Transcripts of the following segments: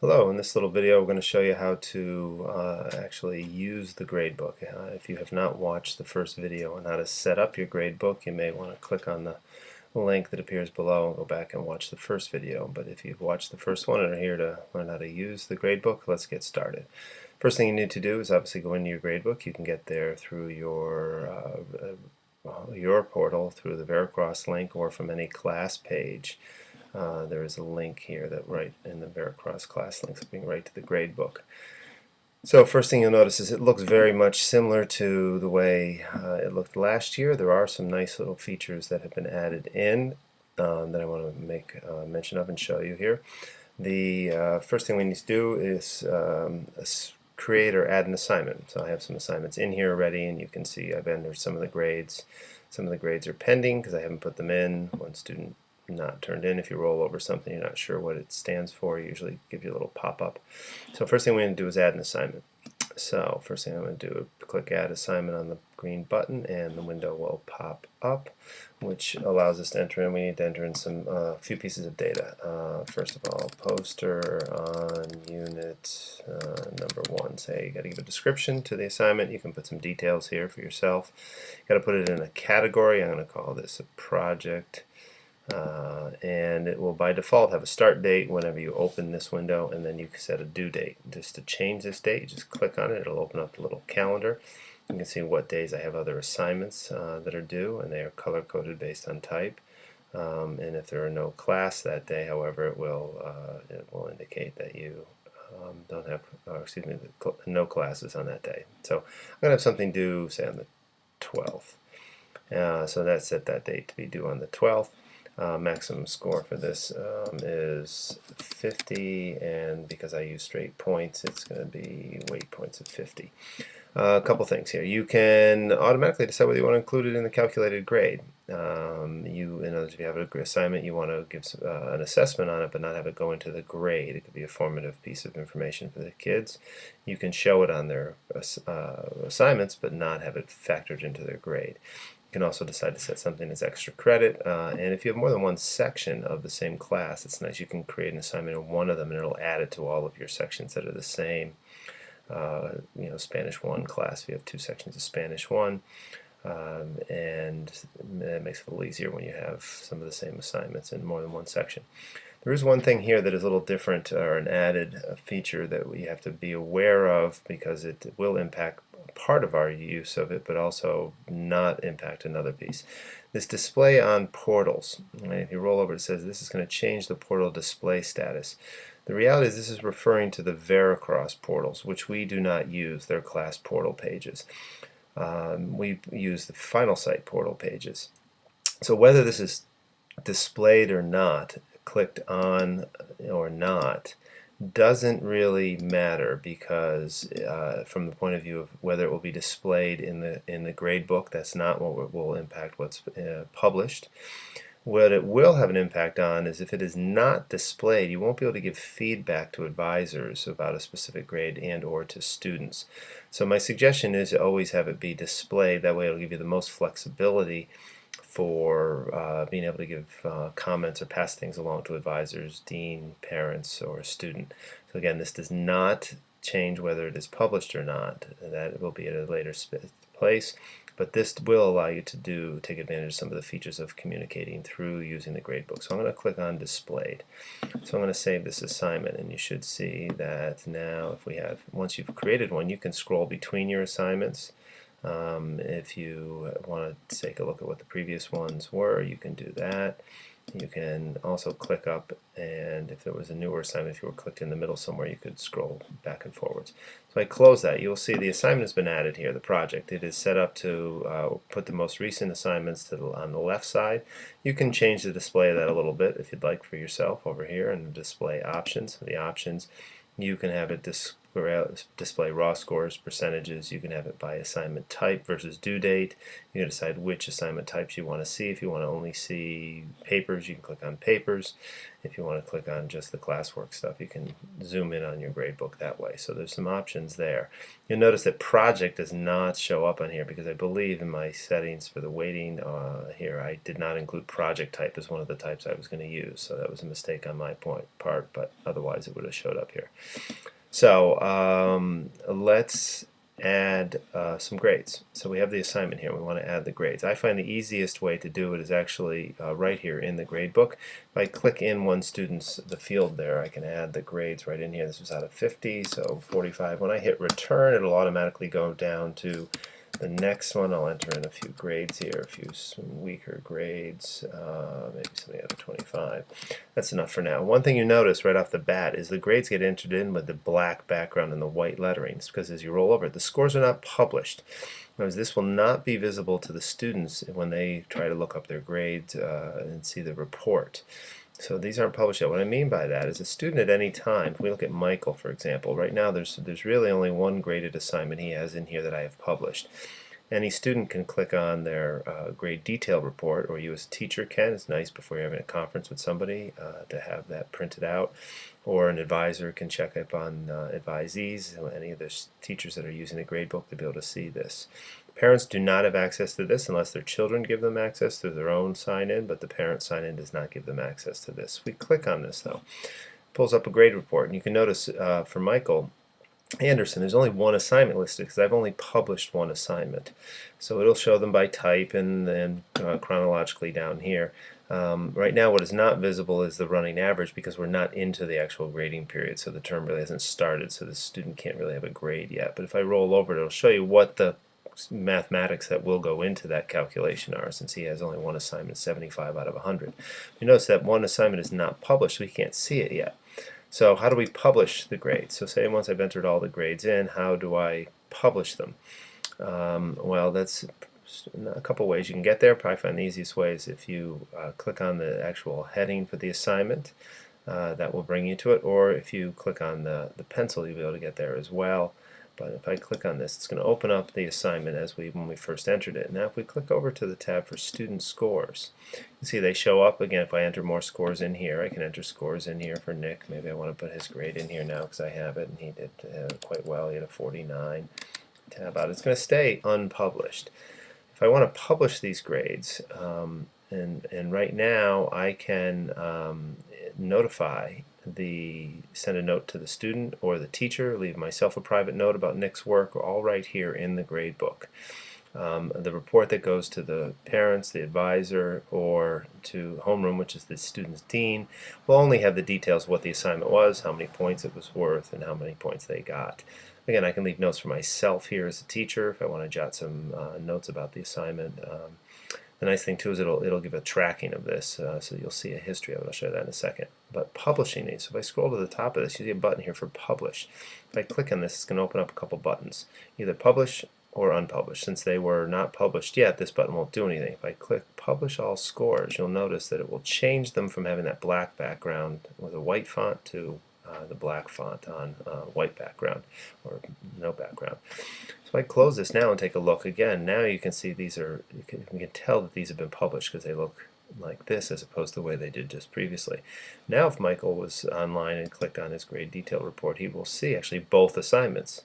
Hello, in this little video we're going to show you how to actually use the gradebook. If you have not watched the first video on how to set up your gradebook, you may want to click on the link that appears below and go back and watch the first video. But if you've watched the first one and are here to learn how to use the gradebook, let's get started. First thing you need to do is obviously go into your gradebook. You can get there through your portal, through the Veracross link, or from any class page. There is a link here that right in the Veracross class links being right to the gradebook. So first thing you'll notice is it looks very much similar to the way it looked last year. There are some nice little features that have been added in that I want to make mention of and show you here. The first thing we need to do is create or add an assignment. So I have some assignments in here already, and you can see I've entered some of the grades. Some of the grades are pending because I haven't put them in. One student not turned in. If you roll over something you're not sure what it stands for, usually give you a little pop-up. So first thing we're going to do is add an assignment. So first thing I'm going to do is click Add Assignment on the green button, and the window will pop up, which allows us to enter in. We need to enter in some few pieces of data. First of all, poster on unit number 1. Say you got to give a description to the assignment. You can put some details here for yourself. You got to put it in a category. I'm going to call this a project. And it will by default have a start date whenever you open this window, and then you can set a due date. Just to change this date, you just click on it. It'll open up the little calendar. You can see what days I have other assignments that are due, and they are color coded based on type. And if there are no class that day, however, it will indicate that you don't have, no classes on that day. So I'm going to have something due, say, on the 12th. So that's set that date to be due on the 12th. Maximum score for this is 50, and because I use straight points, it's going to be weight points of 50. A couple things here. You can automatically decide whether you want to include it in the calculated grade. In other words, if you have an assignment, you want to give an assessment on it, but not have it go into the grade. It could be a formative piece of information for the kids. You can show it on their assignments, but not have it factored into their grade. You can also decide to set something as extra credit, and if you have more than one section of the same class, it's nice. You can create an assignment in one of them, and it'll add it to all of your sections that are the same. Spanish 1 class, if you have 2 sections of Spanish 1, and it makes it a little easier when you have some of the same assignments in more than one section. There is one thing here that is a little different, or an added feature that we have to be aware of, because it will impact part of our use of it, but also not impact another piece. This display on portals, right? If you roll over, it says this is going to change the portal display status. The reality is this is referring to the Veracross portals, which we do not use. They're class portal pages. We use the Final Site portal pages. So whether this is displayed or not, clicked on or not, doesn't really matter, because from the point of view of whether it will be displayed in the gradebook, that's not what will impact what's published. What it will have an impact on is if it is not displayed, you won't be able to give feedback to advisors about a specific grade and or to students. So my suggestion is to always have it be displayed. That way it'll give you the most flexibility for being able to give comments or pass things along to advisors, dean, parents, or a student. So again, this does not change whether it is published or not. That will be at a later place, but this will allow you to take advantage of some of the features of communicating through using the gradebook. So I'm going to click on Displayed. So I'm going to save this assignment, and you should see that now once you've created one, you can scroll between your assignments. If you want to take a look at what the previous ones were, you can do that. You can also click up, and if there was a newer assignment, if you were clicked in the middle somewhere, you could scroll back and forwards. So I close that. You'll see the assignment has been added here, the project. It is set up to put the most recent assignments on the left side. You can change the display of that a little bit if you'd like for yourself over here in the display options. The options, you can have it display raw scores, percentages. You can have it by assignment type versus due date. You can decide which assignment types you want to see. If you want to only see papers, you can click on papers. If you want to click on just the classwork stuff, you can zoom in on your gradebook that way. So there's some options there. You'll notice that project does not show up on here because I believe in my settings for the weighting here I did not include project type as one of the types I was going to use. So that was a mistake on my part, but otherwise it would have showed up here. So let's add some grades. So we have the assignment here. We want to add the grades. I find the easiest way to do it is actually right here in the gradebook. If I click in one student's field there, I can add the grades right in here. This was out of 50, so 45. When I hit return, it'll automatically go down to the next one. I'll enter in a few grades here, some weaker grades, maybe something out of 25. That's enough for now. One thing you notice right off the bat is the grades get entered in with the black background and the white lettering. It's because as you roll over it, the scores are not published. Whereas this will not be visible to the students when they try to look up their grades and see the report. So these aren't published yet. What I mean by that is a student at any time, if we look at Michael for example, right now there's really only one graded assignment he has in here that I have published. Any student can click on their grade detail report, or you as a teacher can. It's nice before you're having a conference with somebody to have that printed out. Or an advisor can check up on advisees, any of the teachers that are using the gradebook to be able to see this. Parents do not have access to this unless their children give them access through their own sign-in, but the parent sign-in does not give them access to this. If we click on this though, it pulls up a grade report, and you can notice for Michael Anderson, there's only one assignment listed because I've only published one assignment. So it'll show them by type and then chronologically down here. Right now what is not visible is the running average because we're not into the actual grading period, so the term really hasn't started, so the student can't really have a grade yet. But if I roll over it'll show you what the mathematics that will go into that calculation are, since he has only one assignment, 75 out of 100. You notice that one assignment is not published, so we can't see it yet. So how do we publish the grades? So say once I've entered all the grades in, how do I publish them? Well, that's a couple ways you can get there. Probably find the easiest way is if you click on the actual heading for the assignment. That will bring you to it, or if you click on the pencil you'll be able to get there as well. But if I click on this, it's going to open up the assignment as when we first entered it. Now if we click over to the tab for student scores, you can see they show up again. If I enter more scores in here, I can enter scores in here for Nick. Maybe I want to put his grade in here now because I have it, and he did quite well. He had a 49. Tab out. It's going to stay unpublished. If I want to publish these grades, and right now I can send a note to the student or the teacher, leave myself a private note about Nick's work, all right here in the gradebook. The report that goes to the parents, the advisor, or to homeroom, which is the student's dean, will only have the details of what the assignment was, how many points it was worth, and how many points they got. Again, I can leave notes for myself here as a teacher if I want to jot some notes about the assignment. The nice thing too is it'll give a tracking of this, so you'll see a history of it. I'll show you that in a second. But publishing these, so if I scroll to the top of this, you see a button here for publish. If I click on this, it's going to open up a couple buttons, either publish or unpublished. Since they were not published yet, this button won't do anything. If I click publish all scores, you'll notice that it will change them from having that black background with a white font to the black font on white background or no background. So I close this now and take a look again. Now you can see these are, you can tell that these have been published because they look like this as opposed to the way they did just previously. Now if Michael was online and clicked on his grade detail report, he will see actually both assignments.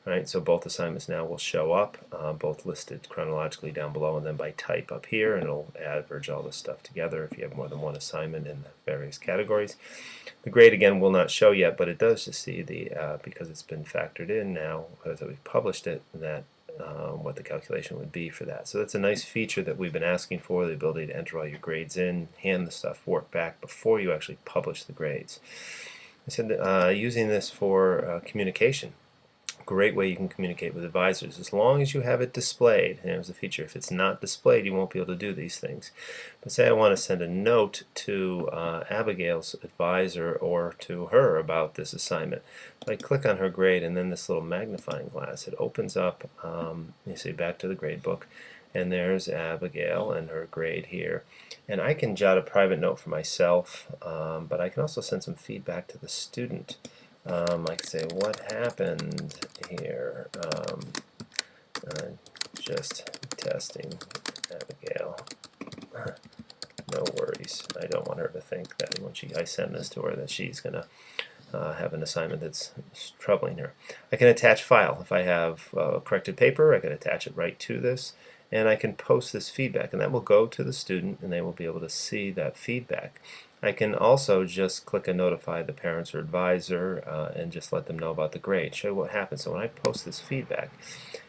Right, so both assignments now will show up, both listed chronologically down below and then by type up here, and it'll average all this stuff together if you have more than one assignment in the various categories. The grade again will not show yet, but it does just see the because it's been factored in now because we've published it, that what the calculation would be for that. So that's a nice feature that we've been asking for, the ability to enter all your grades in, hand the stuff, work back before you actually publish the grades. I said using this for communication. Great way you can communicate with advisors as long as you have it displayed. And there's a feature. If it's not displayed, you won't be able to do these things. But say I want to send a note to Abigail's advisor or to her about this assignment. If I click on her grade and then this little magnifying glass, it opens up, you see, back to the grade book, and there's Abigail and her grade here. And I can jot a private note for myself, but I can also send some feedback to the student. I can say, what happened here? Just testing Abigail. No worries. I don't want her to think that when I send this to her that she's going to have an assignment that's troubling her. I can attach file. If I have corrected paper, I can attach it right to this, and I can post this feedback, and that will go to the student, and they will be able to see that feedback. I can also just click and notify the parents or advisor and just let them know about the grade, show what happens. So when I post this feedback,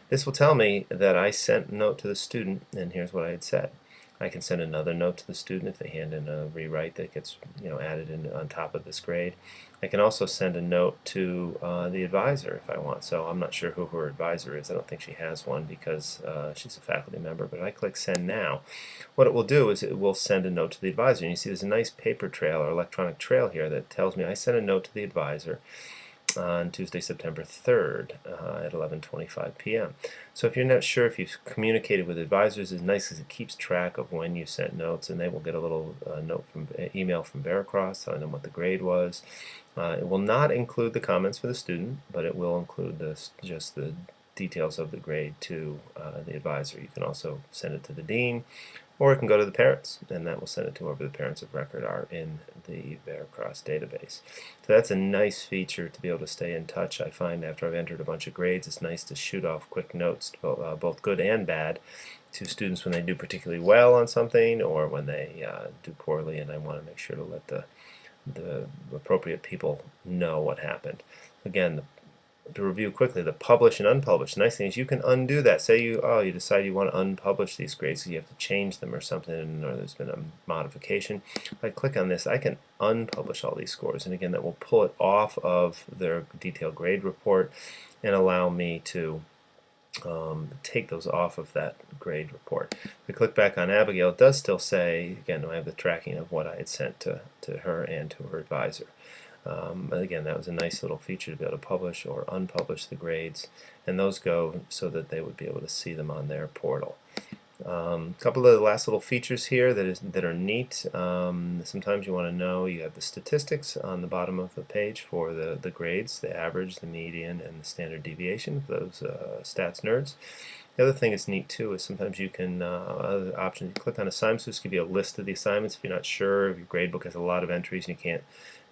this will tell me that I sent a note to the student, and here's what I had said. I can send another note to the student if they hand in a rewrite that gets added in on top of this grade. I can also send a note to the advisor if I want. So I'm not sure who her advisor is. I don't think she has one because she's a faculty member. But if I click Send Now, what it will do is it will send a note to the advisor. And you see there's a nice paper trail or electronic trail here that tells me I sent a note to the advisor on Tuesday, September 3rd at 11:25 p.m. So if you're not sure if you've communicated with advisors, it's nice because it keeps track of when you sent notes, and they will get a little note from email from Veracross telling them what the grade was. It will not include the comments for the student, but it will include just the details of the grade to the advisor. You can also send it to the dean, or it can go to the parents, and that will send it to whoever the parents of record are in the Veracross database. So that's a nice feature to be able to stay in touch. I find after I've entered a bunch of grades, it's nice to shoot off quick notes, both good and bad, to students when they do particularly well on something or when they do poorly, and I want to make sure to let the appropriate people know what happened. Again, to review quickly, the publish and unpublish. The nice thing is you can undo that. Say you decide you want to unpublish these grades, so you have to change them or something, or there's been a modification. If I click on this, I can unpublish all these scores, and again, that will pull it off of their detailed grade report and allow me to take those off of that grade report. If we click back on Abigail, it does still say, again, I have the tracking of what I had sent to her and to her advisor. Again, that was a nice little feature to be able to publish or unpublish the grades, and those go so that they would be able to see them on their portal. A couple of the last little features here that are neat. Sometimes you want to know, you have the statistics on the bottom of the page for the grades, the average, the median, and the standard deviation for those stats nerds. The other thing that's neat too is sometimes you can, other option, you click on assignments, just give you a list of the assignments. If you're not sure, if your gradebook has a lot of entries and you can't,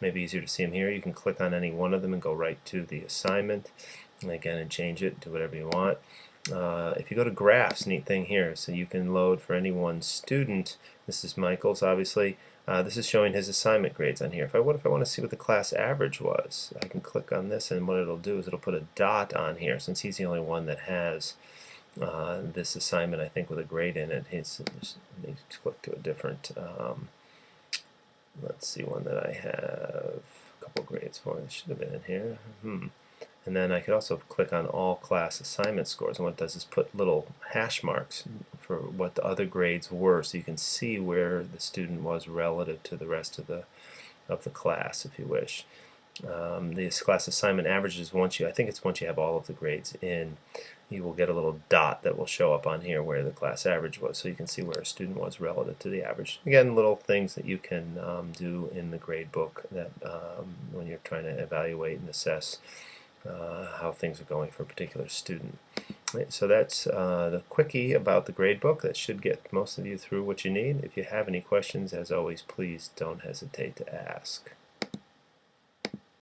maybe easier to see them here, you can click on any one of them and go right to the assignment, and again, and change it to whatever you want. If you go to graphs, neat thing here, so you can load for any one student. This is Michael's, obviously. This is showing his assignment grades on here. What if I want to see what the class average was? I can click on this, and what it'll do is it'll put a dot on here, since he's the only one that has this assignment, I think, with a grade in it. Let me click to a different, let's see, one that I have a couple grades for. It should have been in here. And then I could also click on all class assignment scores, and what it does is put little hash marks for what the other grades were, so you can see where the student was relative to the rest of the class, if you wish. This class assignment averages I think it's once you have all of the grades in, you will get a little dot that will show up on here where the class average was, so you can see where a student was relative to the average. Again, little things that you can do in the gradebook that when you're trying to evaluate and assess how things are going for a particular student. Right, so that's the quickie about the gradebook. That should get most of you through what you need. If you have any questions, as always, please don't hesitate to ask.